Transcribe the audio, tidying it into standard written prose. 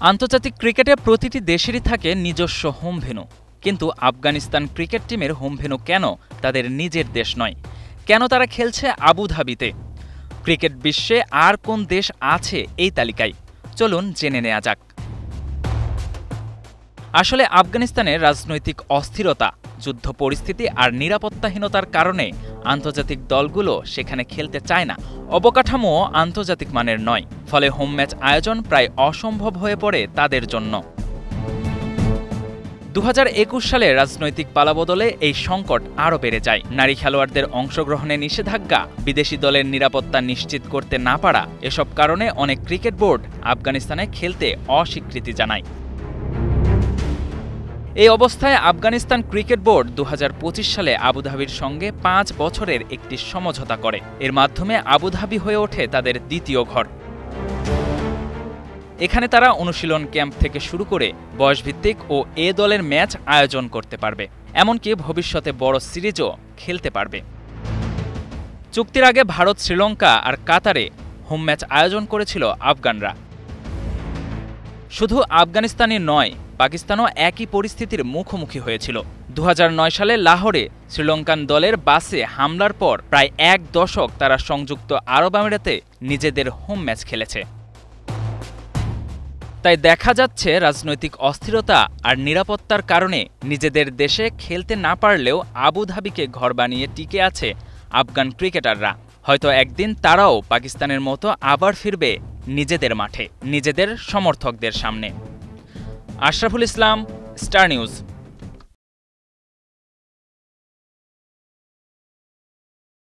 আন্তর্জাতিক ক্রিকেটে প্রতিটি দেশেরই থাকে নিজস্ব হোম ভেন্যু, কিন্তু আফগানিস্তান ক্রিকেট টিমের হোম ভেন্যু কেন তাদের নিজের দেশ নয়? কেন তারা খেলছে আবুধাবিতে? ক্রিকেট বিশ্বে আর কোন দেশ আছে এই তালিকায়? চলুন জেনে নেওয়া যাক। আসলে আফগানিস্তানের রাজনৈতিক অস্থিরতা, যুদ্ধ পরিস্থিতি আর নিরাপত্তাহীনতার কারণে আন্তর্জাতিক দলগুলো সেখানে খেলতে চায় না। অবকাঠামো আন্তর্জাতিক মানের নয়, ফলে হোম ম্যাচ আয়োজন প্রায় অসম্ভব হয়ে পড়ে তাদের জন্য। 2021 সালে রাজনৈতিক পালাবদলে এই সংকট আরও বেড়ে যায়। নারী খেলোয়াড়দের অংশগ্রহণে নিষেধাজ্ঞা, বিদেশি দলের নিরাপত্তা নিশ্চিত করতে না পারা, এসব কারণে অনেক ক্রিকেট বোর্ড আফগানিস্তানে খেলতে অস্বীকৃতি জানায়। এই অবস্থায় আফগানিস্তান ক্রিকেট বোর্ড 2025 সালে আবুধাবির সঙ্গে 5 বছরের একটি সমঝোতা করে। এর মাধ্যমে আবুধাবি হয়ে ওঠে তাদের দ্বিতীয় ঘর। এখানে তারা অনুশীলন ক্যাম্প থেকে শুরু করে বয়সভিত্তিক ও এ দলের ম্যাচ আয়োজন করতে পারবে, এমনকি ভবিষ্যতে বড় সিরিজও খেলতে পারবে। চুক্তির আগে ভারত, শ্রীলঙ্কা আর কাতারে হোম ম্যাচ আয়োজন করেছিল আফগানরা। শুধু আফগানিস্তানই নয়, পাকিস্তানও একই পরিস্থিতির মুখোমুখি হয়েছিল। 2009 সালে লাহোরে শ্রীলঙ্কান দলের বাসে হামলার পর প্রায় 1 দশক তারা সংযুক্ত আরব আমিরাতে নিজেদের হোম ম্যাচ খেলেছে। তাই দেখা যাচ্ছে রাজনৈতিক অস্থিরতা আর নিরাপত্তার কারণে নিজেদের দেশে খেলতে না পারলেও আবুধাবিকে ঘর বানিয়ে টিকে আছে আফগান ক্রিকেটাররা। হয়তো একদিন তারাও পাকিস্তানের মতো আবার ফিরবে নিজেদের মাঠে, নিজেদের সমর্থকদের সামনে। Ashraful Islam, star news.